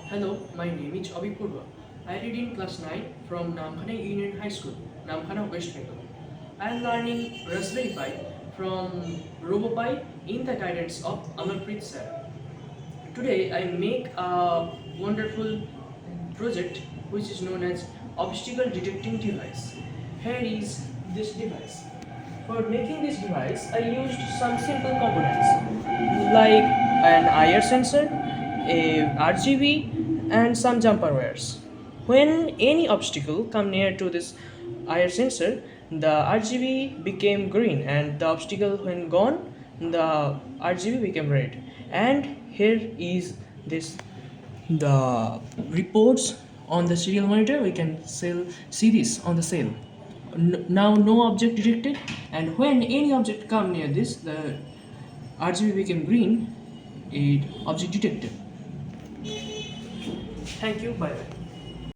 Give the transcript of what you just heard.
Hello, my name is Abhipurva. I read in class 9 from Namkhana Union High School, Namkhana, West Bengal. I am learning Raspberry Pi from RoboPi in the guidance of Amarpreet sir. Today I make a wonderful project which is known as obstacle detecting device. Here is this device. For making this device, I used some simple components like an IR sensor, a RGB, and some jumper wires. When any obstacle come near to this IR sensor, the RGB became green, and the obstacle when gone, the RGB became red. And here is this the reports on the serial monitor. We can see this on the cell. Now no object detected, and when any object come near this, the RGB became green. It object detected. Thank you. Bye bye.